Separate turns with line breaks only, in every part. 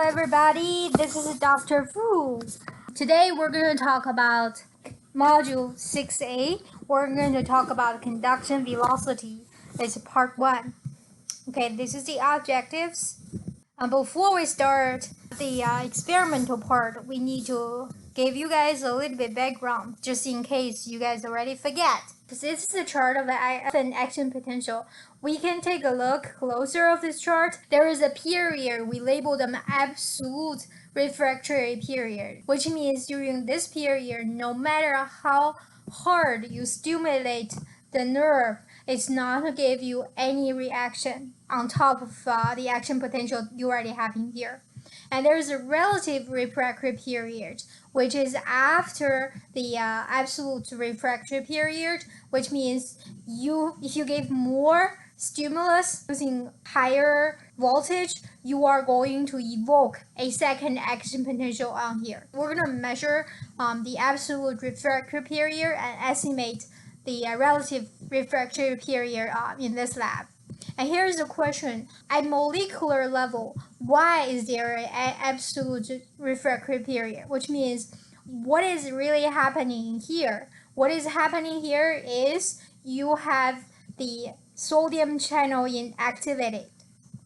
everybody, this is Dr. Fu. Today we're going to talk about Module 6A. We're going to talk about conduction velocity. It's part 1. Okay, this is the objectives. Before we start the experimental part, we need to give you guys a little bit background, just in case you guys already forget. This is the chart of an action potential. We can take a look closer of this chart. There is a period, we label them absolute refractory period, which means during this period, no matter how hard you stimulate the nerve, it's not to give you any reaction on top of the action potential you already have in here. And there's a relative refractory period, which is after the absolute refractory period, which means if you give more stimulus using higher voltage, you are going to evoke a second action potential on here. We're going to measure the absolute refractory period and estimate the relative refractory period in this lab. And here's the question: at molecular level, why is there an absolute refractory period? Which means, what is really happening here? What is happening here is you have the sodium channel inactivated,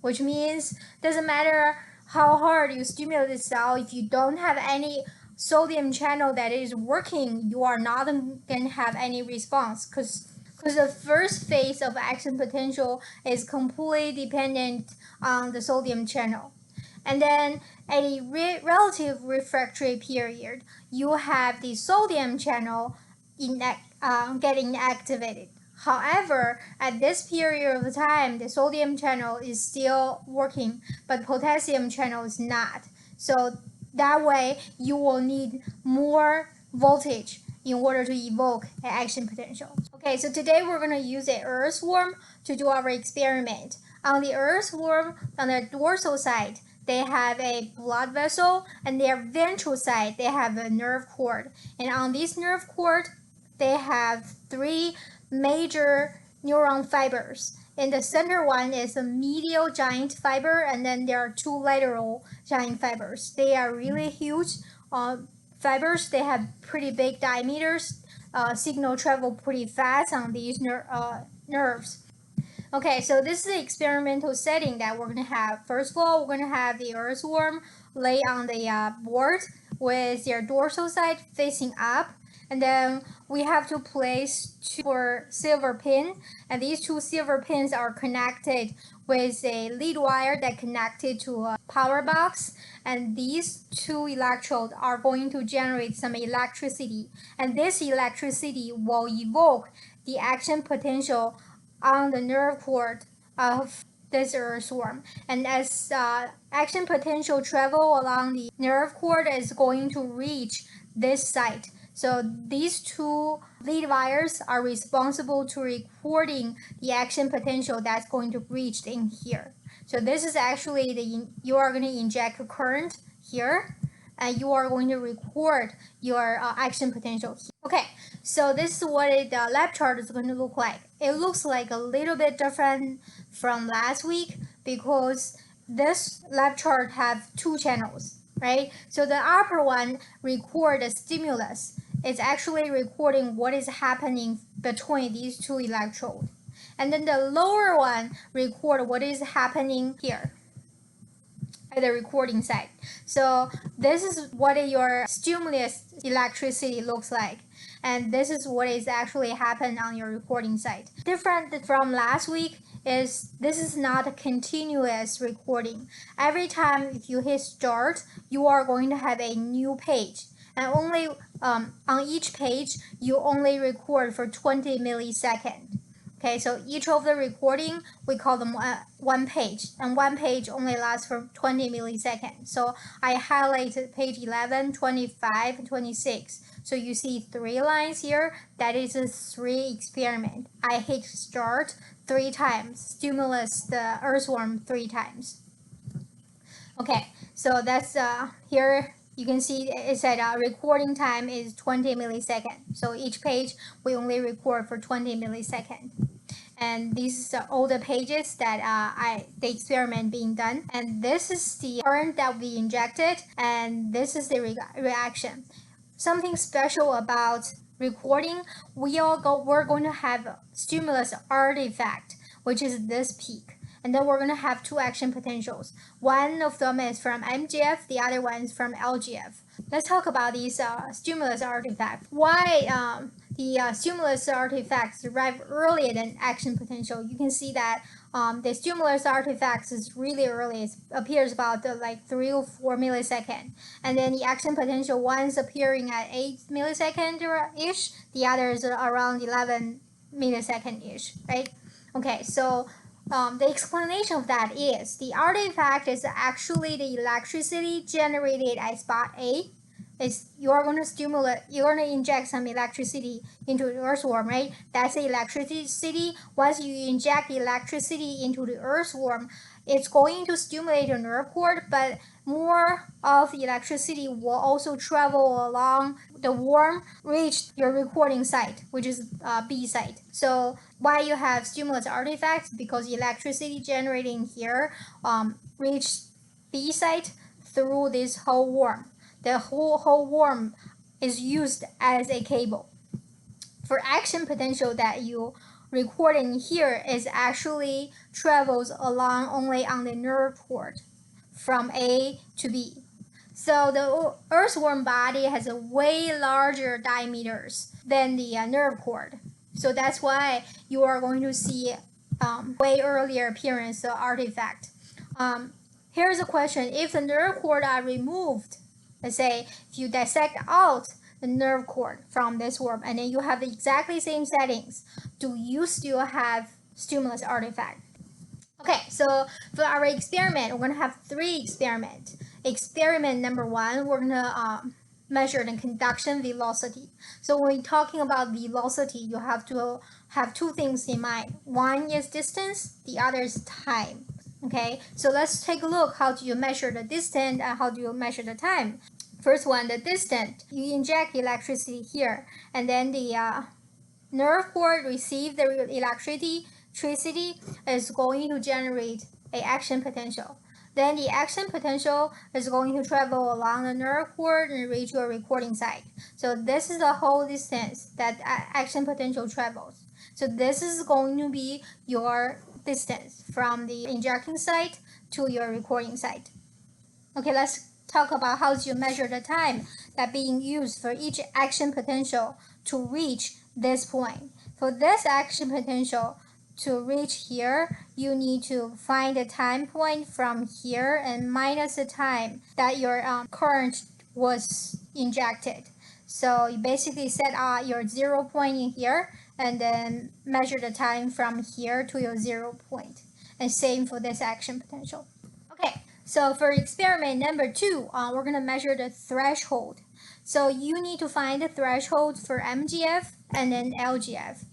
which means doesn't matter how hard you stimulate the cell, if you don't have any sodium channel that is working, you are not going to have any response, because the first phase of action potential is completely dependent on the sodium channel. And then at a relative refractory period, you have the sodium channel getting activated. However, at this period of time, the sodium channel is still working, but potassium channel is not. So that way, you will need more voltage in order to evoke an action potential. Okay, so today we're going to use an earthworm to do our experiment. On the earthworm, on the dorsal side, they have a blood vessel, and their ventral side, they have a nerve cord. And on this nerve cord, they have 3 major neuron fibers. And the center one is a medial giant fiber, and then there are 2 lateral giant fibers. They are really huge fibers. They have pretty big diameters. Signal travel pretty fast on these nerves. Okay, so this is the experimental setting that we're going to have. First of all, we're going to have the earthworm lay on the board with their dorsal side facing up. And then we have to place 2 silver pins, and these 2 silver pins are connected with a lead wire that connected to a power box, and these 2 electrodes are going to generate some electricity, and this electricity will evoke the action potential on the nerve cord of this earthworm. And as action potential travel along the nerve cord is going to reach this site. So these 2 lead wires are responsible to recording the action potential that's going to reach in here. So this is actually you are going to inject a current here, and you are going to record your action potential. Okay, so this is what the lab chart is going to look like. It looks like a little bit different from last week because this lab chart have 2 channels, right? So the upper one record the stimulus. It's actually recording what is happening between these 2 electrodes. And then the lower one record what is happening here at the recording side. So this is what your stimulus electricity looks like. And this is what is actually happened on your recording side. Different from last week is this is not a continuous recording. Every time if you hit start, you are going to have a new page. And only on each page, you only record for 20 milliseconds. Okay, so each of the recording, we call them 1 page, and 1 page only lasts for 20 milliseconds. So I highlighted page 11, 25, and 26. So you see 3 lines here. That is a 3 experiment. I hit start 3 times, stimulus the earthworm 3 times. Okay, so that's here. You can see it said recording time is 20 milliseconds. So each page we only record for 20 milliseconds. And these are all the pages that the experiment being done. And this is the current that we injected, and this is the reaction. Something special about recording, we're going to have stimulus artifact, which is this peak. And then we're going to have two action potentials. One of them is from MGF, the other one is from LGF. Let's talk about these stimulus artifacts. Why the stimulus artifacts arrive earlier than action potential? You can see that the stimulus artifacts is really early. It appears about like 3 or 4 milliseconds. And then the action potential one's appearing at 8 millisecond-ish. The other is around 11 millisecond-ish, right? Okay, so the explanation of that is the artifact is actually the electricity generated at spot A. You're going to inject some electricity into the earthworm, right? That's the electricity. Once you inject the electricity into the earthworm, it's going to stimulate your nerve cord, but more of the electricity will also travel along the worm, reach your recording site, which is B site. So why you have stimulus artifacts? Because the electricity generating here reach B site through this whole worm. The whole worm is used as a cable. For action potential that you recording here is actually travels along only on the nerve cord from A to B. So the earthworm body has a way larger diameters than the nerve cord. So that's why you are going to see way earlier appearance of artifact. Here's a question: if the nerve cord are removed, let's say if you dissect out the nerve cord from this worm and then you have the exactly same settings, do you still have stimulus artifact? Okay, so for our experiment, we're going to have 3 experiments. Experiment number 1, we're going to measure the conduction velocity. So when we're talking about velocity, you have to have 2 things in mind. One is distance, the other is time. Okay, so let's take a look. How do you measure the distance and how do you measure the time? First one, the distance. You inject electricity here, and then the nerve cord receive the electricity is going to generate a action potential. Then the action potential is going to travel along the nerve cord and reach your recording site. So this is the whole distance that action potential travels. So this is going to be your distance from the injecting site to your recording site. Okay, let's talk about how you measure the time that being used for each action potential to reach this point. For this action potential to reach here, you need to find the time point from here and minus the time that your current was injected. So you basically set your 0 point in here and then measure the time from here to your 0 point. And same for this action potential. Okay, so for experiment number 2, we're going to measure the threshold. So you need to find the threshold for MGF and then LGF.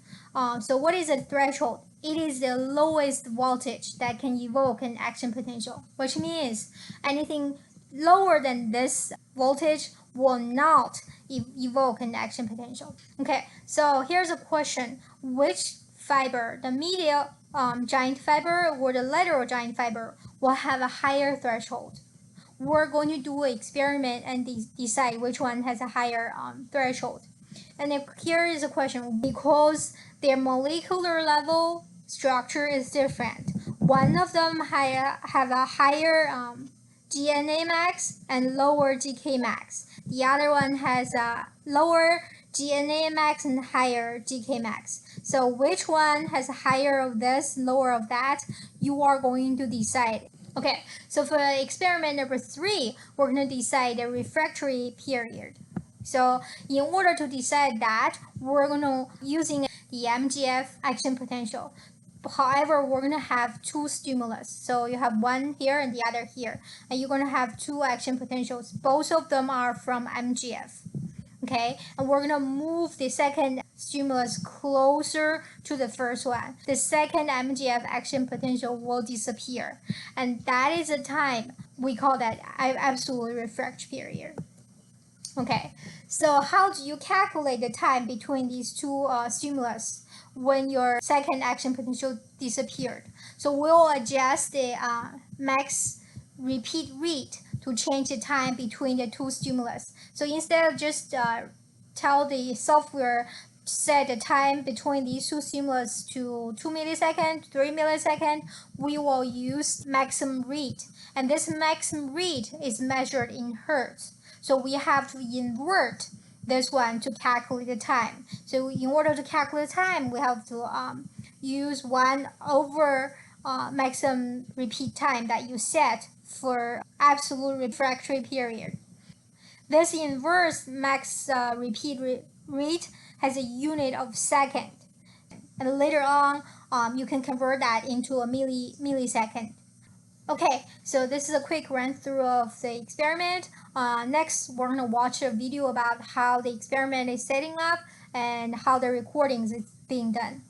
So what is a threshold? It is the lowest voltage that can evoke an action potential, which means anything lower than this voltage will not evoke an action potential. Okay, so here's a question. Which fiber, the medial giant fiber or the lateral giant fiber, will have a higher threshold? We're going to do an experiment and decide which one has a higher threshold. And here is a question: because their molecular level structure is different, one of them have a higher GNA max and lower GK max. The other one has a lower GNA max and higher GK max. So which one has higher of this, lower of that? You are going to decide. Okay, so for experiment number 3, we're going to decide the refractory period. So in order to decide that, we're going to using the MGF action potential. However, we're going to have 2 stimulus. So you have one here and the other here. And you're going to have 2 action potentials. Both of them are from MGF. Okay, and we're going to move the second stimulus closer to the first one. The second MGF action potential will disappear. And that is the time we call that absolute refractory period. Okay, so how do you calculate the time between these 2 stimulus? when your second action potential disappeared. So we'll adjust the max repeat rate to change the time between the two stimulus. So instead of just tell the software set the time between these two stimulus to 2 milliseconds, 3 milliseconds, we will use maximum rate. And this maximum rate is measured in hertz. So we have to invert this one to calculate the time. So in order to calculate the time, we have to use 1 over maximum repeat time that you set for absolute refractory period. This inverse max repeat rate has a unit of second. And later on, you can convert that into a millisecond. Okay, so this is a quick run through of the experiment. Next, we're going to watch a video about how the experiment is setting up and how the recordings is being done.